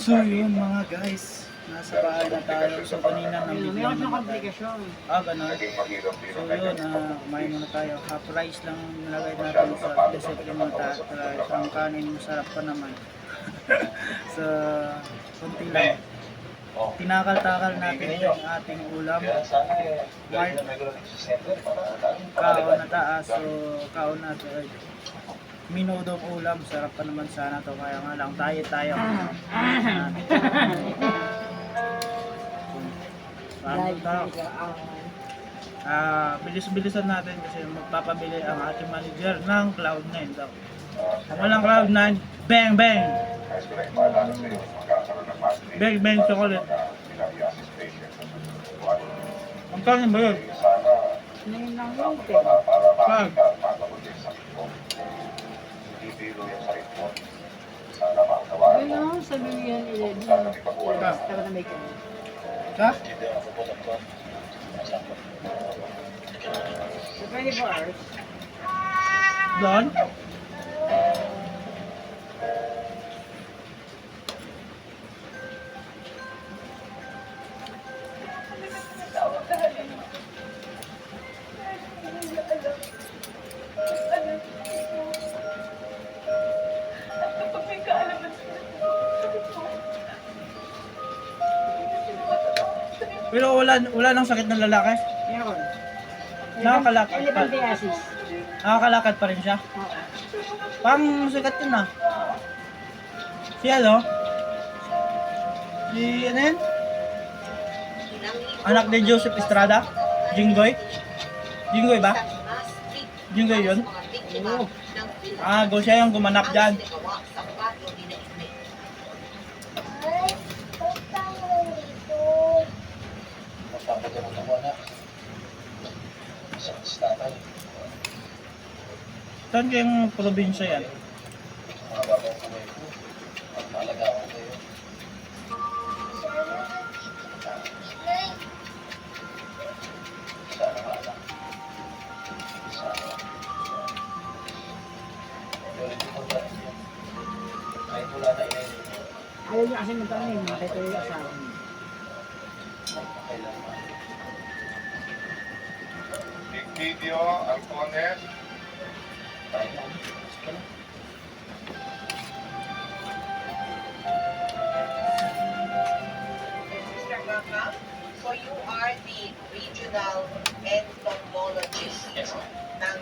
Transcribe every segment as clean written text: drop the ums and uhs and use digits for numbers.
So yun mga guys, nasa bahay na tayo. So kanina nabigyan na tayo. Ganun. So yun, kumain muna tayo. Half rice lang nilagay natin sa dessert yung mga rice. Ang kanin masarap pa naman. So, kunti lang. Tinakal-takal natin yung ating ulam. Kaon na taas. So, kaon natin. Minudong ulam, sarap pa naman sana to, kaya nga lang tayo bilis-bilisan natin kasi magpapabili ang ating manager ng Cloud9 daw. Walang Cloud9, bang bang bang bang chocolate. Ang kanin ba yun? Pag Ano, sabi niya nila dito. Tama na may kanya. ha? So, 24 hours. Doon? Pero wala nang sakit ng lalaki. Meron. Nakakalakad pa. Elephantiasis. Nakakalakad pa rin siya. Oo. Pang sikat yun ah. Si ano? Si ano yun? Anak ni Joseph Estrada? Jinggoy? Jinggoy ba? Jinggoy yun? Oo. Siya yung gumanap dyan. Saan kayong probinsya yan? Ayaw niya kasi magtanong, matay ko yung asawa niya. Big video, Alcones. Mr. Maka, so you are the regional entomologist ng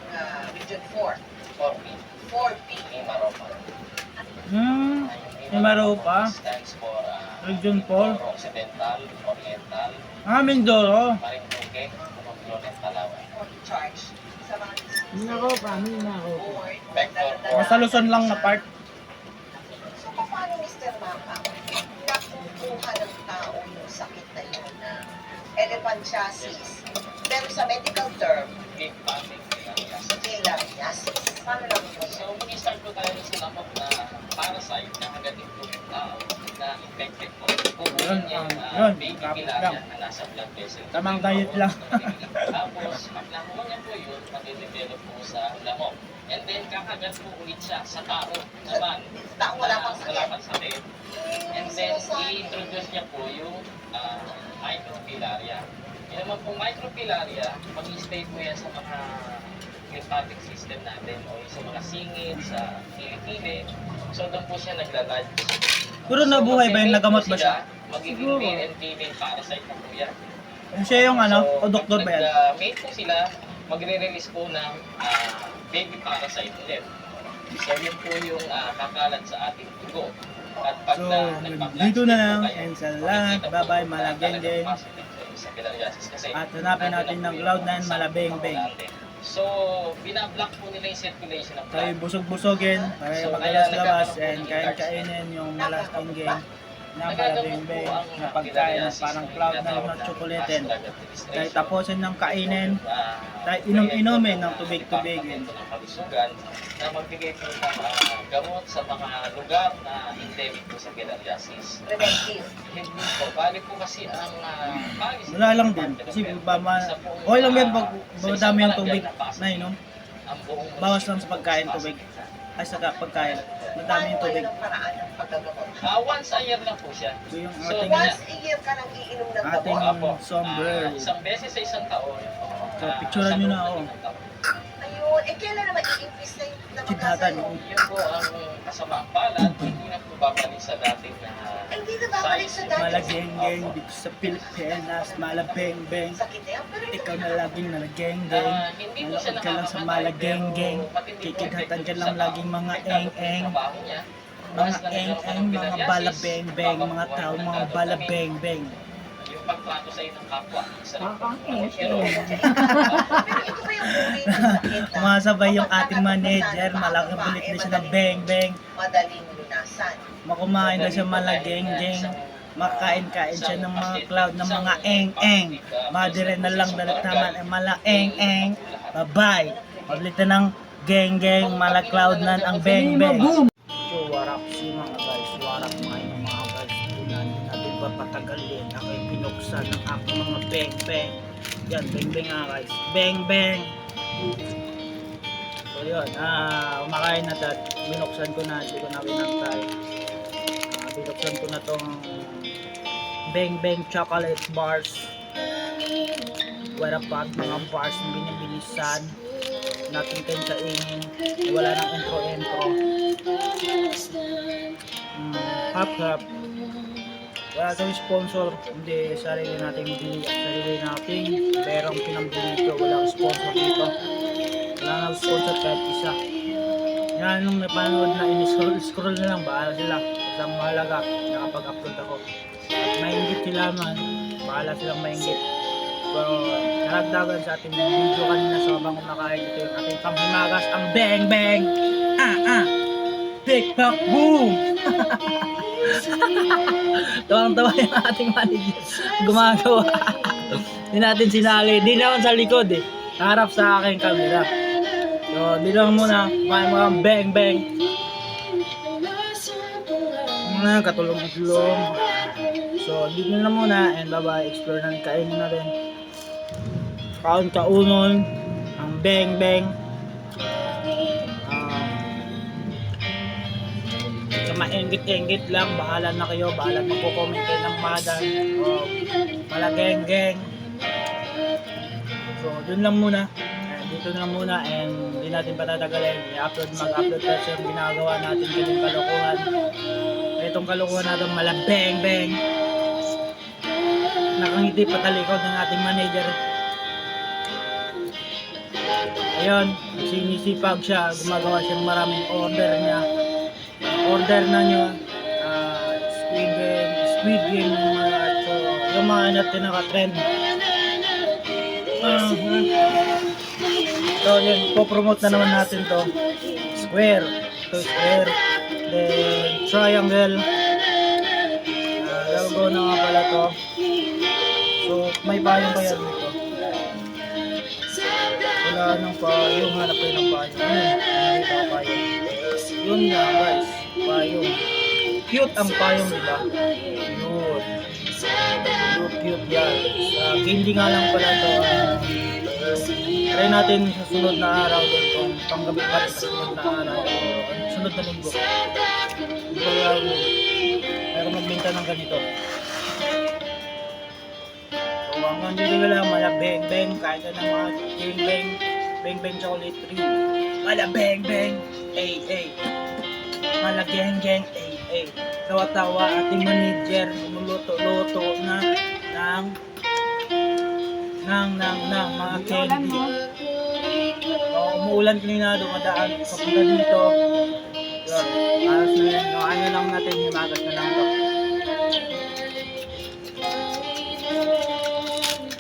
Region 4. 4P. Mimaropa. Stands for Region 4. Occidental, Oriental, Mindoro. Marinduque, Pamplona, Palawan. In charge sa mga Minako pa, minako. board. Sa Luzon lang na part. So paano Mr. Maka, nakukuha ng tao yung sakit na yun na elephantiasis? Pero sa medical term, Big Panic, filariasis. Paano lang po So, mag-start po tayo sa lamok na parasite na hagating po yung tao na infected po. Yun, Yung yun, baby tapos filaria lang. na nasa blood vessel. Tamang diet lang. Tapos, pag nakuha niya po yun, mag-develop po sa lamok. And then, kakagat po ulit siya sa tao naman. Tao wala pang Wala sakit. pang sakit. And then, i-introduce niya po yung microfilaria. Yung naman pong microfilaria, mag-stay po yan sa mga lymphatic system natin o sa mga singit, sa kilikili. So, doon po siya naglalad. Pero nabuhay ba yun? Nagamot ba siya? Magiging male and female parasite na po yan. Siya yung ano? O doktor ba yan? Mate po sila, magre-release po ng baby parasite ulit. So, yun po yung kakalat sa ating dugo. At pag So, nagpa-flash dito na lang. po kayo, And sa lahat, makikita po bye-bye, na malageng talagang din. positive kayo sa filariasis kasi At hanapin natin ng Cloud9, malabeng-beng. So, binablock po nila yung circulation ng Tayo blood. busog-busogin para makalabas-labas and kain-kainin yung malasting game na malabeng-beng na pagkain na parang Cloud9 na tsokoletin. Tayo tapusin ng kainin, tayo inom-inumin ng tubig-tubigin. Ng kalusugan na magbigay po ng gamot sa mga lugar na endemic po sa filariasis. Preventive. Hindi po, bali po kasi ang policy. Wala lang din. Kasi okay lang yan pag madami yung tubig na inom. Ang buong Bawas lang sa pagkain tubig. Ay sa pagkain. madami yung Paano tubig. kayo ng paraan ng paggagamot? Once a year lang po siya. So yung So, ating, Once a year ka nang iinom ng ating gamot? sombrero. Isang beses sa isang taon. So, picturean nyo na ako. Ayun, kailan naman i-increase na yung Kidhatan. Yun po ang kasamang palad, hindi na po babalik sa dating na Ay, hindi na babalik sa dati. Malageng-geng dito sa Pilipinas, malabeng-beng. Sakit na yan, pero hindi Ikaw ka na laging nalageng-geng. hindi po siya Manood ka lang sa nakakamatay, malageng-geng. pero matindi po Kikidhatan epekto ka sa lang laging mga epekto eng-eng. sa trabaho niya. Mga Once na nagkaroon ka eng-eng, ng mga psoriasis, balabeng-beng, mga tao, mga bababa balabeng-beng. yung pagtrato sa ng kapwa. Isa rin po. Ang eng-eng. Pero, Pero ito ba yung uri ng sakit na Umasabay yung kapag ating manager, nakakapunta, malaki mga bulit na babae, siya ng beng-beng. madaling lunasan. Makumain na siya malageng-geng. Makain-kain siya ng mga cloud, ng mga eng-eng. Madire na lang dalat naman ay mala eng-eng. Bye-bye. Mablit na ng geng-geng, mala cloud na ang beng-beng. So, warap si mga guys. Warap mga guys. Hindi natin papatagalin. Ako yung pinuksan ng aking mga beng-beng. Yan, beng-beng nga guys. Beng-beng. So, yun. Umakain na tat. Binuksan ko na. Hindi ko na winantay. Binuksan ko na tong Bang Bang chocolate bars. Wala pa mga bars na binibilisan. Natin kayong kainin. Wala nang intro-intro. Hap-hap. Wala tayong sponsor. Hindi, sarili natin bili at sarili natin. Merong pinambili ito. Walang sponsor dito. Wala nang sponsor kahit isa. Yan, nung napanood na in-scroll na lang, bahala sila. Isang mahalaga, nakapag-upload ako. At maingit sila man, bahala silang maingit. Pero naragdagan sa ating video kanina sa habang kumakain, ito yung ating panghimagas, ang bang bang! Big Mac Boom! Tawang-tawa yung ating manager. Gumagawa. Hindi natin sinali. Di naman sa likod eh. Harap sa aking camera. So, di lang muna. Mga bang bang. Katulong-tulong. So, dito na muna. And bye-bye. Explore na. Kainin na rin. Kaunon. Ang bang bang. Maingit-ingit lang, bahala na kayo, bahala magko-comment kayo ng madan o malageng-geng. So dun lang muna, dito na lang muna, and hindi natin patatagalin, mag-upload kasi yung ginagawa natin yung kalokohan. Itong kalokohan natin malabeng-beng, nakangiti pa talikod ng ating manager. Ayun, sinisipag siya, gumagawa siya ng maraming order niya. Order na nyo squid game yung mga natin naka-trend. So yun, po-promote na naman natin to. Square, then triangle, logo na nga pala to. So may payong kaya dito. Wala nang payong, hanap kayo ng payong. Nakita ko payong. Yun nga guys, payong. Cute ang payong nila. Yun. Cute yan. Candy nga lang pala ito. Try natin sa sunod na araw doon kung panggabi pa rin sa sunod na araw. Sunod na linggo. Pero magbenta ng ganito. So hanggang dito na lang, mala bang bang. Kahit na ng mga bang bang. Bang bang chocolate 3. Mala bang bang. Ay, ay. Mala geng geng. Ay, ay. Tawa-tawa ating manager. Lumuluto-luto na ng mga candy. Umuulan kanina, dumadaan. Papunta dito. Yun. Alas na yun. Ano lang natin, himagas na lang ito.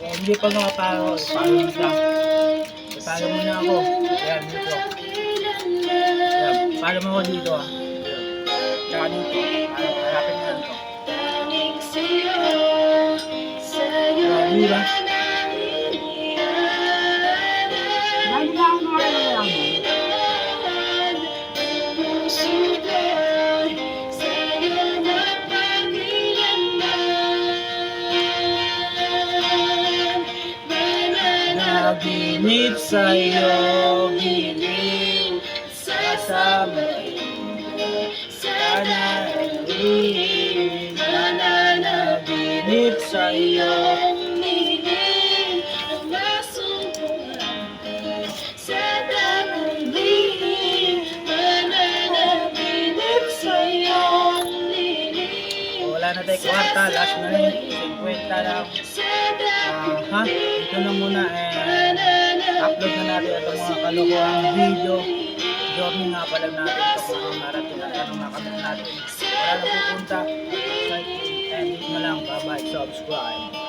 Kung hindi pa nakaparo, ipalo mo lang. Ipalo mo na ako. Ayan, dito. Ayan, ipalo mo ako dito. Tsaka dito. Harapin mo lang ito. Di ba? Dahil lang mga lang. Naginip sa'yo, giliw, kasama. nananabik sa iyo. Wala na tayo kwarta, last na rin, 50 lang. Ito na muna, upload na natin itong mga kalokohang video. Journey nga pala natin ito kung narating at anong nakamit natin. Wala na pupunta, and hit mo lang, bye-bye, subscribe.